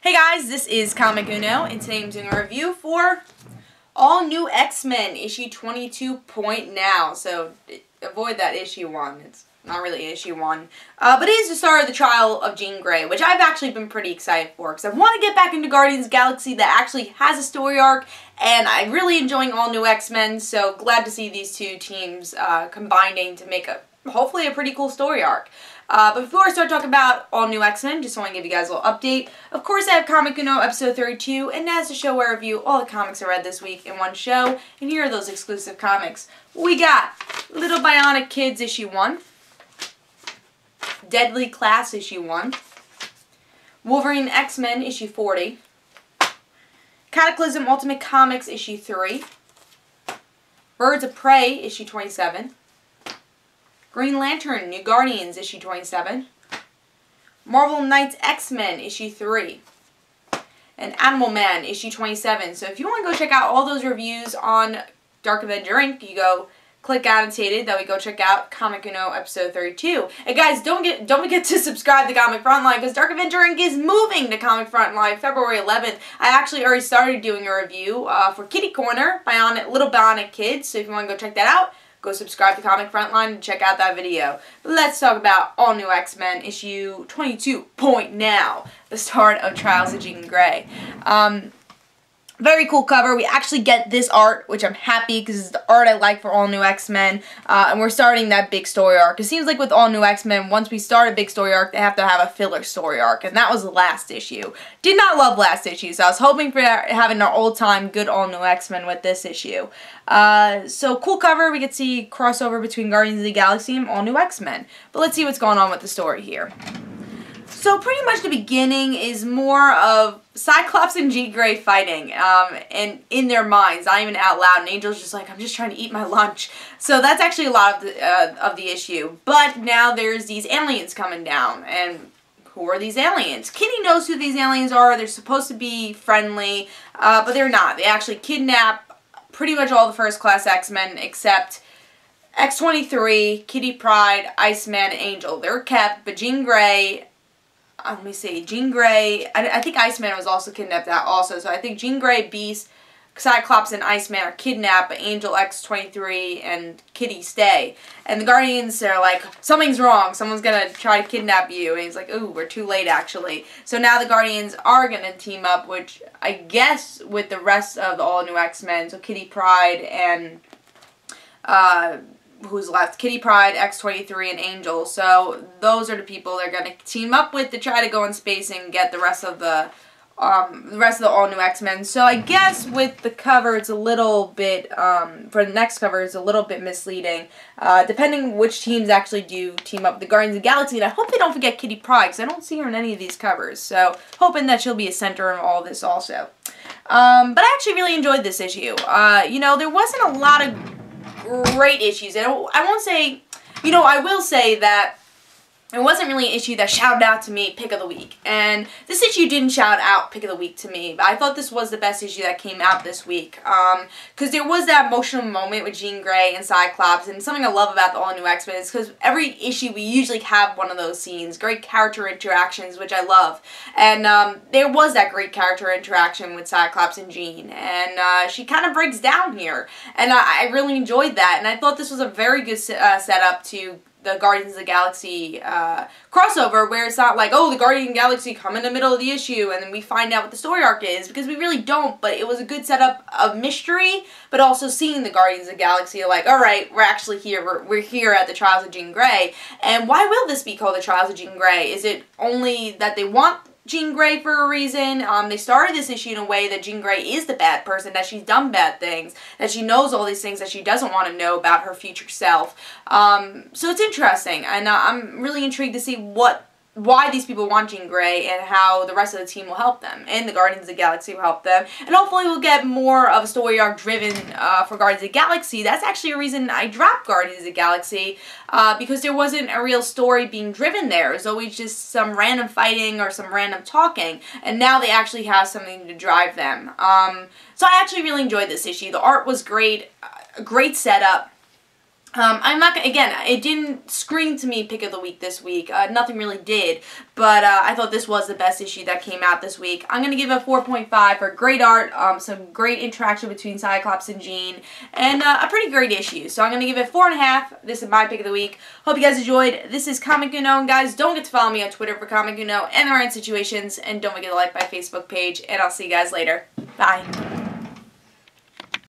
Hey guys, this is Comic Uno, and today I'm doing a review for All New X-Men, issue 22 point now. So, avoid that issue 1. It's not really issue 1. But it is the start of the trial of Jean Grey, which I've actually been pretty excited for, because I want to get back into Guardians of the Galaxy that actually has a story arc, and I'm really enjoying All New X-Men, so glad to see these two teams combining to make hopefully a pretty cool story arc. But before I start talking about All New X-Men, just want to give you guys a little update. Of course, I have Comic Uno episode 32, and that's the show where I review all the comics I read this week in one show, and here are those exclusive comics. We got Little Bionic Kids issue 1, Deadly Class issue 1, Wolverine X-Men issue 40, Cataclysm Ultimate Comics issue 3, Birds of Prey issue 27, Green Lantern New Guardians issue 27, Marvel Knights X-Men issue 3, and Animal Man issue 27. So if you want to go check out all those reviews on Dark Avenger Inc., you go click annotated, that we go check out Comic Uno episode 32. And guys, don't forget to subscribe to Comic Frontline, because Dark Avenger Inc. is moving to Comic Frontline February 11th. I actually already started doing a review for Kitty Corner, Little Bionic Kids, so if you want to go check that out, go subscribe to Comic Frontline and check out that video. But let's talk about All New X-Men issue 22 point now, the start of Trials of Jean Grey. Very cool cover. We actually get this art, which I'm happy because it's the art I like for All New X-Men, and we're starting that big story arc. It seems like with All New X-Men, once we start a big story arc, they have to have a filler story arc, and that was the last issue. Did not love last issue, so I was hoping for having our old-time good All New X-Men with this issue. So cool cover. We get to see crossover between Guardians of the Galaxy and All New X-Men. But let's see what's going on with the story here. So pretty much the beginning is more of Cyclops and Jean Grey fighting, and in their minds, not even out loud, and Angel's just like, I'm just trying to eat my lunch. So that's actually a lot of the issue. But now there's these aliens coming down, and who are these aliens? Kitty knows who these aliens are. They're supposed to be friendly, but they're not. They actually kidnap pretty much all the first-class X-Men except X-23, Kitty Pryde, Iceman, and Angel. They're kept, but Jean Grey... let me see, Jean Grey, I think Iceman was also kidnapped also, so I think Jean Grey, Beast, Cyclops, and Iceman are kidnapped, but Angel, X-23, and Kitty stay. And the Guardians are like, something's wrong, someone's gonna try to kidnap you, and he's like, ooh, we're too late actually. So now the Guardians are gonna team up, which I guess with the rest of the All New X-Men, so Kitty Pryde and, who's left? Kitty Pryde, X-23, and Angel. So those are the people they're going to team up with to try to go in space and get the rest of the All New X-Men. So I guess with the cover, it's a little bit, for the next cover, it's a little bit misleading, depending which teams actually do team up with the Guardians of the Galaxy. And I hope they don't forget Kitty Pryde, because I don't see her in any of these covers. So hoping that she'll be a center of all this also. But I actually really enjoyed this issue. You know, there wasn't a lot of great issues. I won't say, you know, I will say that it wasn't really an issue that shouted out to me pick of the week. And this issue didn't shout out pick of the week to me. But I thought this was the best issue that came out this week. Because there was that emotional moment with Jean Grey and Cyclops. And something I love about the All New X-Men is because every issue we usually have one of those scenes. Great character interactions, which I love. And there was that great character interaction with Cyclops and Jean. And she kind of breaks down here. And I really enjoyed that. And I thought this was a very good setup to the Guardians of the Galaxy crossover, where it's not like, oh, the Guardian of the Galaxy come in the middle of the issue and then we find out what the story arc is, because we really don't, but it was a good setup of mystery, but also seeing the Guardians of the Galaxy like, alright, we're actually here, we're here at the Trials of Jean Grey. And why will this be called the Trials of Jean Grey? Is it only that they want Jean Grey for a reason? They started this issue in a way that Jean Grey is the bad person, that she's done bad things, that she knows all these things that she doesn't want to know about her future self. So it's interesting, and I'm really intrigued to see why these people want Jean Grey and how the rest of the team will help them, and the Guardians of the Galaxy will help them, and hopefully we'll get more of a story arc driven for Guardians of the Galaxy. That's actually a reason I dropped Guardians of the Galaxy, because there wasn't a real story being driven there. It was always just some random fighting or some random talking, and now they actually have something to drive them. So I actually really enjoyed this issue. The art was great, a great setup. I'm not gonna, again, it didn't scream to me pick of the week this week. Nothing really did, but I thought this was the best issue that came out this week. I'm gonna give it a 4.5 for great art, some great interaction between Cyclops and Jean, and a pretty great issue. So I'm gonna give it 4.5. This is my pick of the week. Hope you guys enjoyed. This is Comic Uno, and guys, don't forget to follow me on Twitter for Comic Uno and the right situations, and don't forget to like my Facebook page. And I'll see you guys later. Bye.